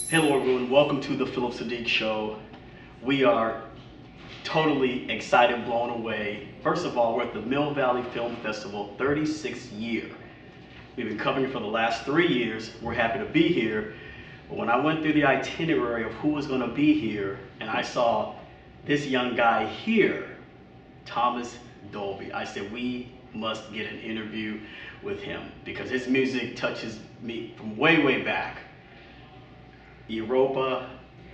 Hello everyone, welcome to the Phillip Siddiq Show. We are totally excited, blown away. First of all, we're at the Mill Valley Film Festival, 36th year. We've been covering it for the last 3 years. We're happy to be here. But when I went through the itinerary of who was going to be here, and I saw this young guy here, Thomas Dolby, I said we must get an interview with him because his music touches me from way, way back. Europa,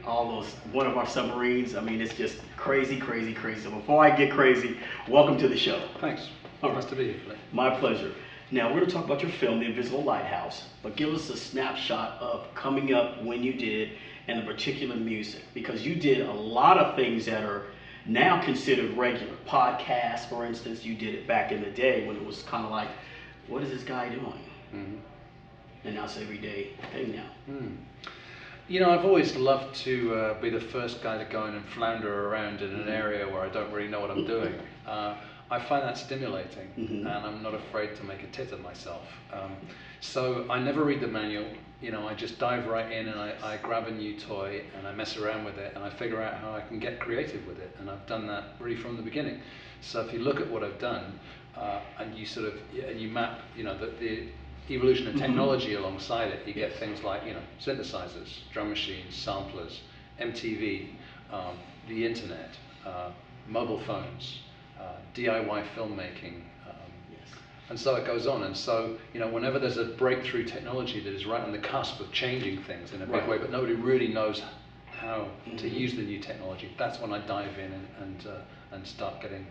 all those, one of our submarines. I mean, it's just crazy, crazy, crazy. So before I get crazy, welcome to the show. Thanks. Nice to be here, Blake. My pleasure. Now, we're going to talk about your film, The Invisible Lighthouse, but give us a snapshot of coming up, when you did, and the particular music, because you did a lot of things that are now considered regular. Podcasts, for instance, you did it back in the day when it was kind of like, what is this guy doing? Mm-hmm. And now it's an everyday thing now. Mm. You know, I've always loved to be the first guy to go in and flounder around in an area where I don't really know what I'm doing. I find that stimulating, and I'm not afraid to make a tit of myself. So I never read the manual. You know, I just dive right in and I grab a new toy and I mess around with it and I figure out how I can get creative with it. And I've done that really from the beginning. So if you look at what I've done and you sort of, and you map, you know, the evolution of technology alongside it, you get things like, you know, synthesizers, drum machines, samplers, MTV, the internet, mobile phones, DIY filmmaking, and so it goes on. And so, you know, whenever there's a breakthrough technology that is right on the cusp of changing things in a big way, but nobody really knows how to use the new technology, that's when I dive in and start getting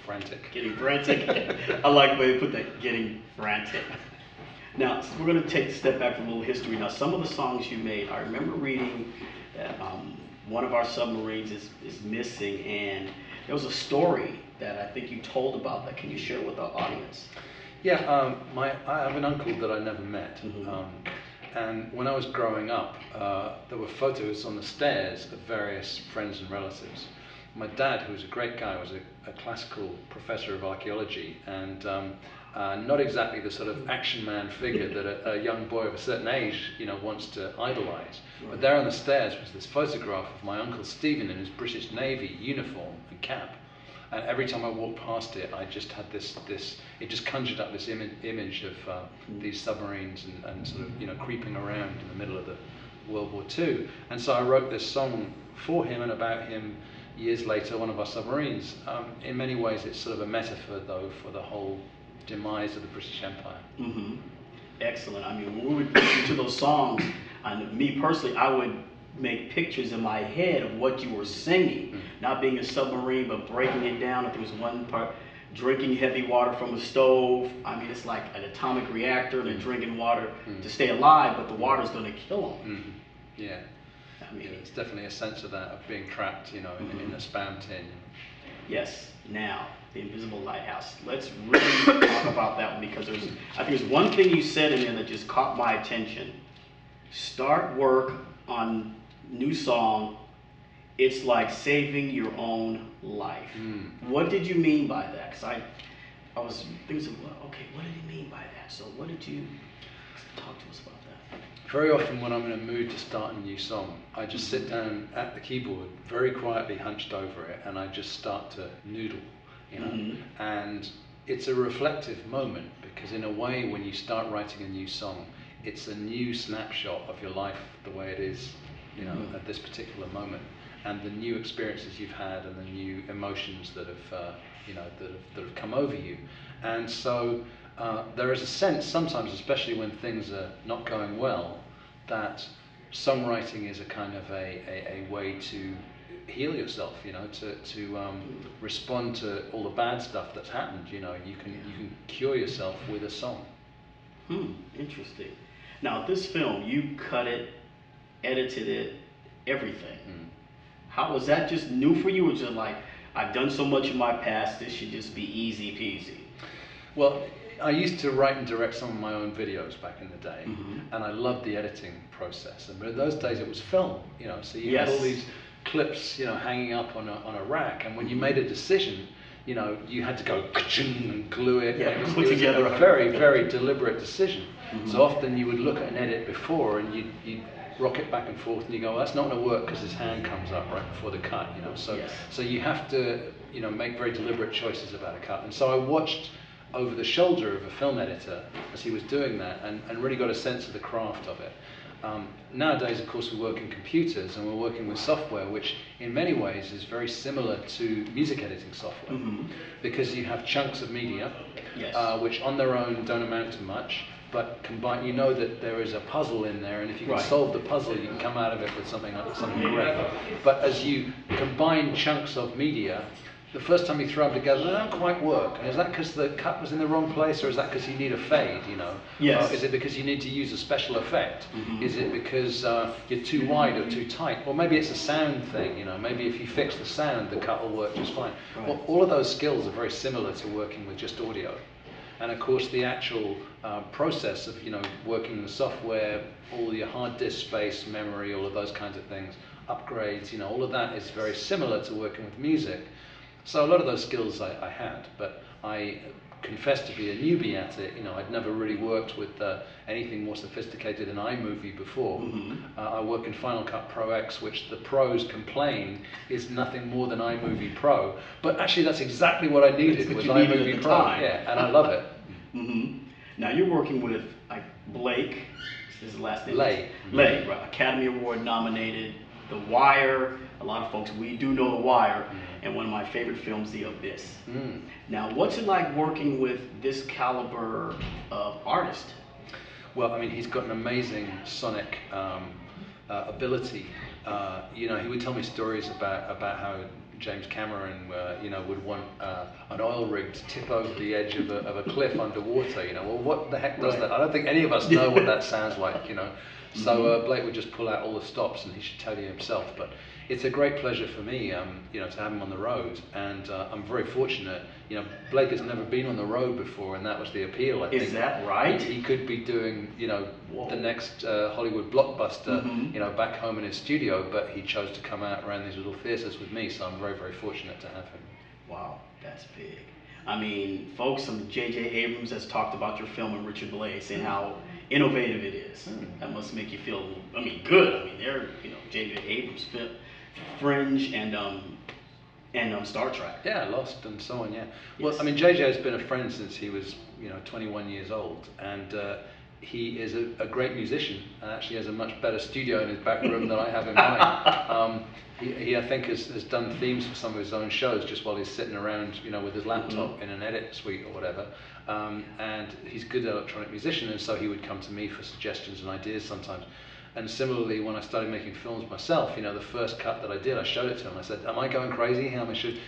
frantic. Getting frantic. I like the way they put that, getting frantic. Now, we're going to take a step back from a little history. Now, some of the songs you made, I remember reading that one of our submarines is missing, and there was a story that I think you told about that. Can you share with our audience? Yeah, I have an uncle that I never met. And when I was growing up, there were photos on the stairs of various friends and relatives. My dad, who was a great guy, was a classical professor of archaeology, and not exactly the sort of action man figure that a young boy of a certain age, you know, wants to idolize. But there on the stairs was this photograph of my Uncle Stephen in his British Navy uniform and cap. And every time I walked past it, I just had this it just conjured up this image of these submarines and sort of, you know, creeping around in the middle of the World War II. And so I wrote this song for him and about him years later, one of our submarines. In many ways, it's sort of a metaphor, though, for the whole demise of the British Empire. Excellent. I mean, when we would listen to those songs, and me personally, I would make pictures in my head of what you were singing, not being a submarine, but breaking it down. If there was one part, drinking heavy water from a stove. I mean, it's like an atomic reactor, and they're drinking water to stay alive, but the water's going to kill them. Yeah. I mean, it's definitely a sense of that, of being trapped, you know, in a spam tin. Yes. Now, The Invisible Lighthouse. Let's really talk about that one, because I think there's one thing you said in there that just caught my attention. Start work on new song, it's like saving your own life. What did you mean by that? Because I was thinking, well, okay, what did he mean by that? So what did you talk to us about that? Very often when I'm in a mood to start a new song, I just sit down at the keyboard, very quietly hunched over it, and I just start to noodle, you know. And it's a reflective moment, because in a way, when you start writing a new song, it's a new snapshot of your life, the way it is, you know, at this particular moment, and the new experiences you've had and the new emotions that have, you know, that have come over you. And so there is a sense sometimes, especially when things are not going well, that songwriting is a kind of a way to heal yourself, you know, to respond to all the bad stuff that's happened. You know, you can cure yourself with a song. Interesting. Now, this film, you cut it, edited it, everything. How was that just new for you, or just like, I've done so much in my past, this should just be easy peasy? Well, I used to write and direct some of my own videos back in the day, and I loved the editing process. But in those days, it was film, you know, so you had all these clips, you know, hanging up on a rack, and when you made a decision, you know, you had to go ka-ching and glue it. Yeah, it was together a very, very deliberate decision. So often you would look at an edit before and you'd rock it back and forth, and you go, well, that's not going to work because his hand comes up right before the cut, you know. So, so you have to, you know, make very deliberate choices about a cut. And so I watched over the shoulder of a film editor as he was doing that, and really got a sense of the craft of it. Nowadays, of course, we work in computers and we're working with software, which in many ways is very similar to music editing software, because you have chunks of media, which on their own don't amount to much, but combine, you know that there is a puzzle in there, and if you can solve the puzzle, you can come out of it with something great. But as you combine chunks of media, the first time you throw them together, they don't quite work. And is that because the cut was in the wrong place, or is that because you need a fade, you know? Is it because you need to use a special effect? Is it because you're too wide or too tight? Or maybe it's a sound thing, you know? Maybe if you fix the sound, the cut will work just fine. Well, all of those skills are very similar to working with just audio. And of course, the actual process of, you know, working the software, all your hard disk space, memory, all of those kinds of things, upgrades, you know, all of that is very similar to working with music. So a lot of those skills I had, but I confess to be a newbie at it. You know, I'd never really worked with anything more sophisticated than iMovie before. I work in Final Cut Pro X, which the pros complain is nothing more than iMovie Pro. But actually, that's exactly what I needed with iMovie Pro. Yeah, and I love it. Now you're working with Blake. His last name. Leyh. Leyh, right? Academy Award nominated. The Wire. A lot of folks, we do know The Wire, and one of my favorite films, The Abyss. Now, what's it like working with this caliber of artist? Well, I mean, he's got an amazing sonic ability. You know, he would tell me stories about how James Cameron, you know, would want an oil rig to tip over the edge of a cliff underwater. You know, well, what the heck does that? I don't think any of us know what that sounds like. You know, so Blake would just pull out all the stops, and he should tell you himself. But it's a great pleasure for me, you know, to have him on the road, and I'm very fortunate. You know, Blake has never been on the road before, and that was the appeal. I think. Is that right? He could be doing, you know, the next Hollywood blockbuster, you know, back home in his studio, but he chose to come out around these little theaters with me, so I'm very, very fortunate to have him. Wow, that's big. I mean, folks, J.J. Abrams has talked about your film and Richard Blake, saying how innovative it is. That must make you feel, I mean, good. I mean, they're, you know, J.J. Abrams, Fringe, and Star Trek. Yeah, Lost and so on, yeah. Well, I mean, JJ has been a friend since he was, you know, 21 years old, and he is a great musician, and actually has a much better studio in his back room than I have in mine. He I think, has done themes for some of his own shows just while he's sitting around, you know, with his laptop in an edit suite or whatever. And he's a good electronic musician, and so he would come to me for suggestions and ideas sometimes. And similarly, when I started making films myself, you know, the first cut that I did, I showed it to him. I said, "Am I going crazy?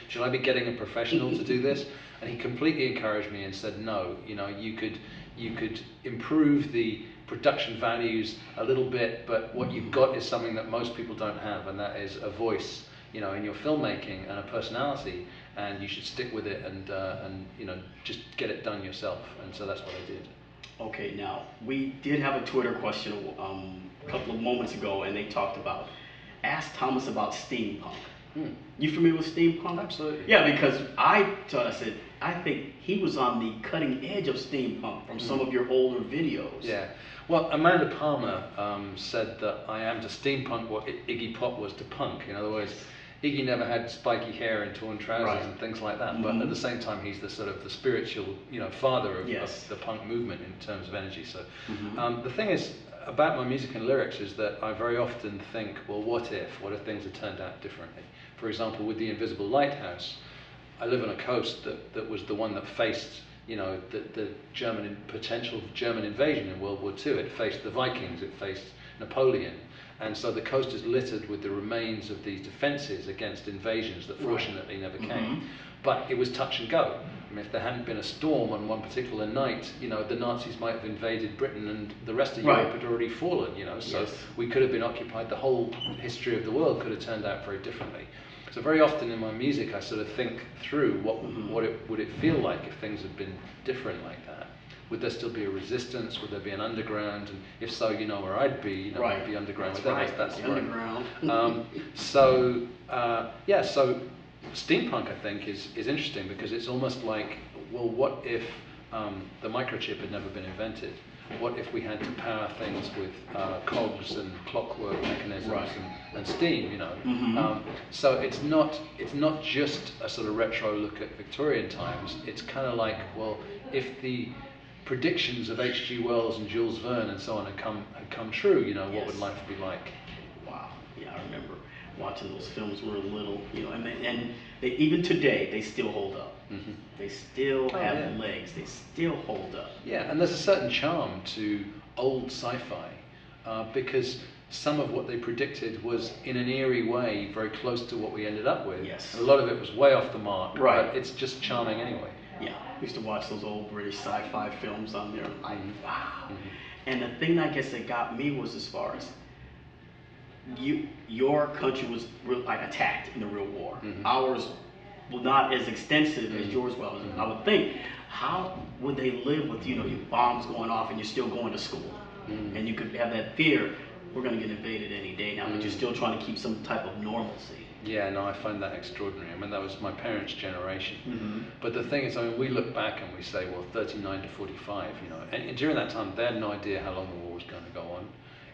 Should I be getting a professional to do this?" And he completely encouraged me and said, "No, you know, you could improve the production values a little bit, but what you've got is something that most people don't have, and that is a voice, you know, in your filmmaking and a personality, and you should stick with it and you know, just get it done yourself." And so that's what I did. Okay, now we did have a Twitter question a couple of moments ago, and they talked about, ask Thomas about steampunk. You familiar with steampunk? Absolutely. Yeah, because I said, I think he was on the cutting edge of steampunk from some of your older videos. Yeah. Well, Amanda Palmer said that I am to steampunk what Iggy Pop was to punk. In other words, Iggy never had spiky hair and torn trousers and things like that, but at the same time, he's the sort of the spiritual, you know, father of the punk movement in terms of energy. So the thing is about my music and lyrics is that I very often think, well, what if things had turned out differently? For example, with the Invisible Lighthouse, I live on a coast that was the one that faced, you know, the potential German invasion in World War II. It faced the Vikings, it faced Napoleon. And so the coast is littered with the remains of these defences against invasions that fortunately never came. But it was touch and go. I mean, if there hadn't been a storm on one particular night, you know, the Nazis might have invaded Britain and the rest of Europe had already fallen, you know. So we could have been occupied. The whole history of the world could have turned out very differently. So very often in my music, I sort of think through what would it feel like if things had been different like that. Would there still be a resistance? Would there be an underground? And if so, you know where I'd be. You know, I'd be underground with them. That's the underground. So steampunk, I think, is interesting because it's almost like, well, what if the microchip had never been invented? What if we had to power things with cogs and clockwork mechanisms and steam? You know, so it's not just a sort of retro look at Victorian times. It's kind of like, well, if the predictions of H.G. Wells and Jules Verne and so on had come true, you know, what would life be like? Wow. Yeah, I remember watching those films when we were little, you know, and they, even today, they still hold up. They still have legs. They still hold up. Yeah, and there's a certain charm to old sci-fi because some of what they predicted was, in an eerie way, very close to what we ended up with. Yes. A lot of it was way off the mark, but it's just charming anyway. Yeah, I used to watch those old British sci-fi films on there, like, wow. And the thing I guess that got me was, as far as your country was like attacked in the real war. Ours was not as extensive as yours was. I would think, how would they live with, you know, your bombs going off and you're still going to school? And you could have that fear, we're going to get invaded any day now, but you're still trying to keep some type of normalcy. Yeah, no, I find that extraordinary. I mean, that was my parents' generation. But the thing is, I mean, we look back and we say, well, 39 to 45, you know, and during that time, they had no idea how long the war was going to go on.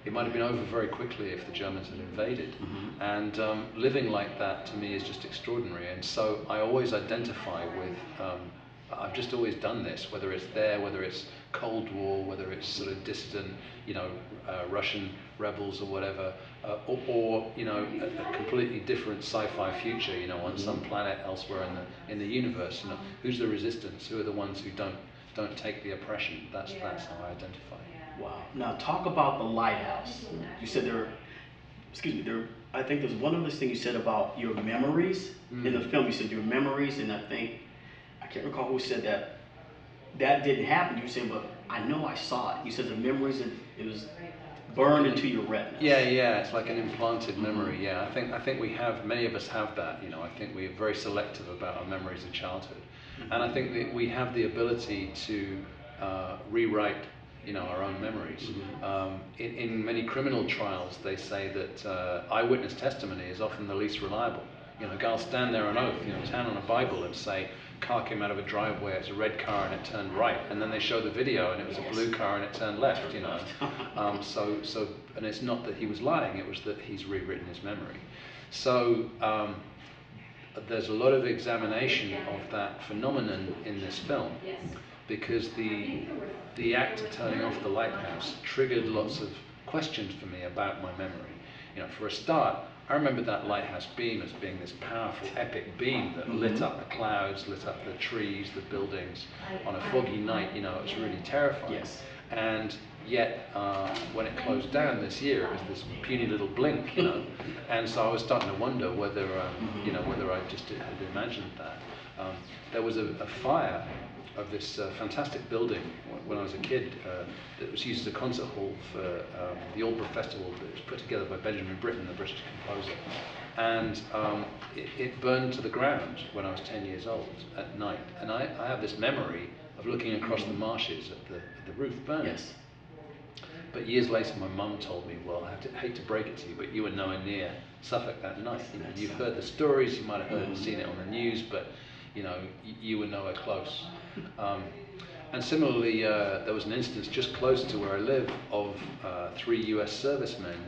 It might have been over very quickly if the Germans had invaded. And living like that, to me, is just extraordinary. And so I always identify with, I've just always done this, whether it's there, whether it's Cold War, whether it's sort of dissident, you know, Russian rebels or whatever, or you know, a completely different sci-fi future, you know, on some planet elsewhere in the universe. You know, who's the resistance? Who are the ones who don't take the oppression? That's how I identify. Wow. Now talk about the lighthouse. You said I think there's one other thing you said about your memories in the film. You said your memories, and I can't recall who said that didn't happen. You said, but I know I saw it. You said the memories, it was burned into your retina. Yeah, it's like an implanted memory. Yeah, I think many of us have that. You know, I think we're very selective about our memories of childhood, and I think that we have the ability to rewrite, you know, our own memories. In many criminal trials, they say that eyewitness testimony is often the least reliable. You know, a guy will stand there on oath, you know, hand on a Bible, and say, car came out of a driveway, it's a red car and it turned right, and then they show the video and it was a blue car and it turned left, you know. And it's not that he was lying, it was that he's rewritten his memory. So there's a lot of examination of that phenomenon in this film, because the act of turning off the lighthouse triggered lots of questions for me about my memory. You know, for a start, I remember that lighthouse beam as being this powerful, epic beam that lit up the clouds, lit up the trees, the buildings. On a foggy night, you know, it was really terrifying. And yet, when it closed down this year, it was this puny little blink, you know. And so I was starting to wonder whether, you know, whether I just had imagined that. There was a fire of this fantastic building when I was a kid that was used as a concert hall for the Aldeburgh Festival that was put together by Benjamin Britten, the British composer. And it burned to the ground when I was 10 years old at night. And I have this memory of looking across the marshes at the roof burning. But years later, my mum told me, well, I hate to break it to you, but you were nowhere near Suffolk that night. You know, you've heard the stories, you might have heard and seen it on the news, but you know, you were nowhere close. And similarly, there was an instance just close to where I live of 3 US servicemen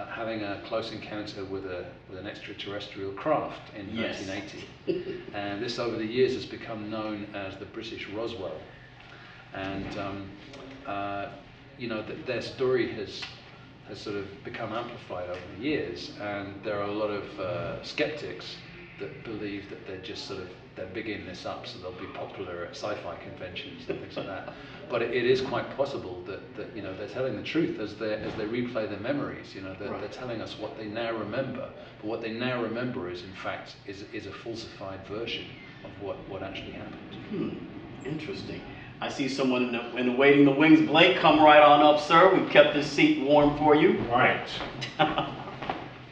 having a close encounter with an extraterrestrial craft in 1980. And this, over the years, has become known as the British Roswell. And you know, their story has sort of become amplified over the years, and there are a lot of skeptics that believe that they're bigging this up so they'll be popular at sci-fi conventions and things like that. But it is quite possible that you know, they're telling the truth as they replay their memories. You know, they're telling us what they now remember, but what they now remember is in fact is a falsified version of what actually happened. Interesting. I see someone in the waiting the wings. Blake, come right on up, sir. We've kept this seat warm for you. Right.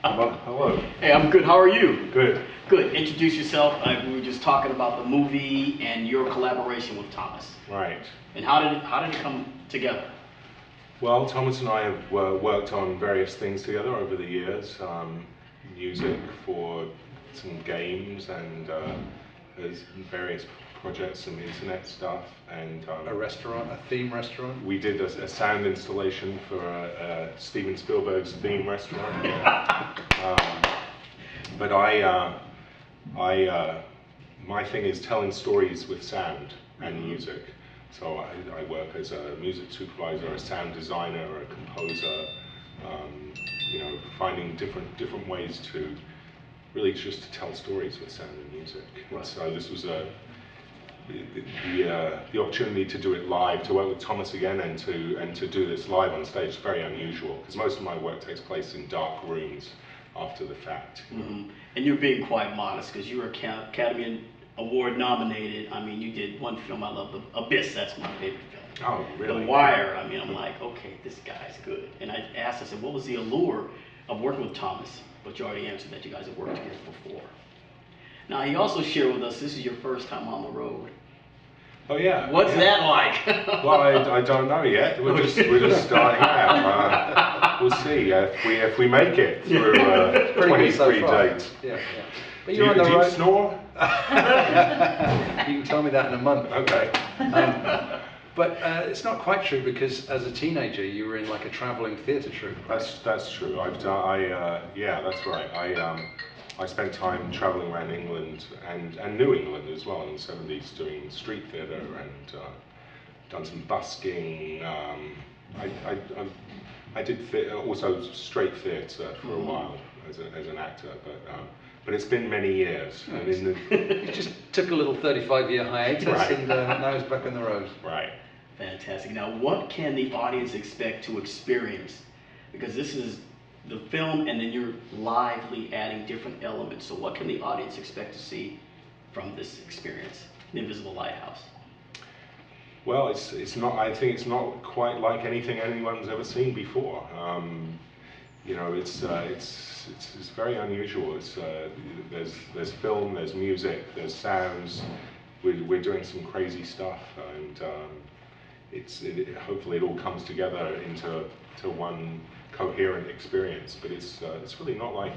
Hello. Hey, I'm good. How are you? Good. Good. Introduce yourself. We were just talking about the movie and your collaboration with Thomas. Right. And how did it come together? Well, Thomas and I have worked on various things together over the years. Music for some games, and there's various projects, some internet stuff, and A restaurant, a theme restaurant. we did a sound installation for Steven Spielberg's theme restaurant. But my thing is telling stories with sound and music. So I work as a music supervisor, a sound designer, a composer. You know, finding different ways to really just to tell stories with sound and music. Right. So this was the opportunity to do it live, to work with Thomas again, and to do this live on stage is very unusual, because most of my work takes place in dark rooms after the fact. Mm-hmm. And you're being quite modest, because you were Academy Award nominated. I mean, you did one film I love, The Abyss. That's my favorite film. Oh, really? The Wire. I mean, I'm like, okay, this guy's good. And I asked, I said, what was the allure of working with Thomas? But you already answered that you guys have worked together before. Now, he also shared with us, this is your first time on the road. Oh yeah. What's that like? Well, I don't know yet. We're just starting out. We'll see if we make it through 23 so dates. Yeah. But Do you snore? You can tell me that in a month. Okay. But it's not quite true, because as a teenager you were in like a traveling theatre troupe. That's true. Yeah, that's right. I spent time traveling around England and New England as well in the 70s, doing street theatre and done some busking. I did also straight theatre for a while as an actor, but it's been many years. He just took a little 35-year hiatus, right. And now he's back on the road. Right. Fantastic. Now, what can the audience expect to experience? Because this is the film, and then you're lively adding different elements. So what can the audience expect to see from this experience, The Invisible Lighthouse? Well, it's not. I think it's not quite like anything anyone's ever seen before. You know, it's very unusual. There's film, there's music, there's sounds. We're doing some crazy stuff, and hopefully it all comes together into one coherent experience. But it's really not like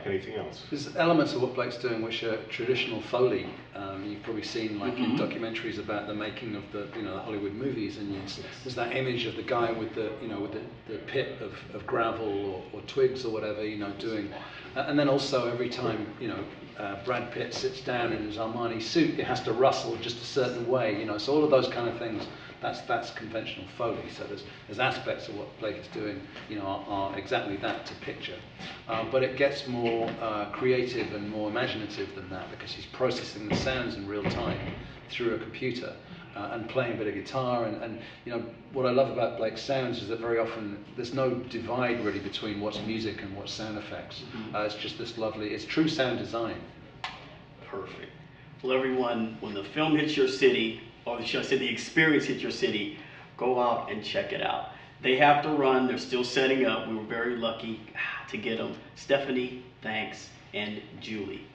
anything else. There's elements of what Blake's doing which are traditional Foley. You've probably seen like in documentaries about the making of the Hollywood movies, and there's that image of the guy with the pit of gravel or twigs or whatever doing, and then also every time Brad Pitt sits down in his Armani suit, it has to rustle just a certain way, so all of those kind of things. That's conventional Foley. So there's aspects of what Blake is doing, are exactly that to picture, but it gets more creative and more imaginative than that, because he's processing the sounds in real time through a computer and playing a bit of guitar. And what I love about Blake's sounds is that very often there's no divide really between what's music and what's sound effects. It's just this lovely, it's true sound design. Perfect. Well, everyone, when the film hits your city, or should I say the experience hits your city, go out and check it out. They have to run, they're still setting up. We were very lucky to get them. Stephanie, thanks, and Julie.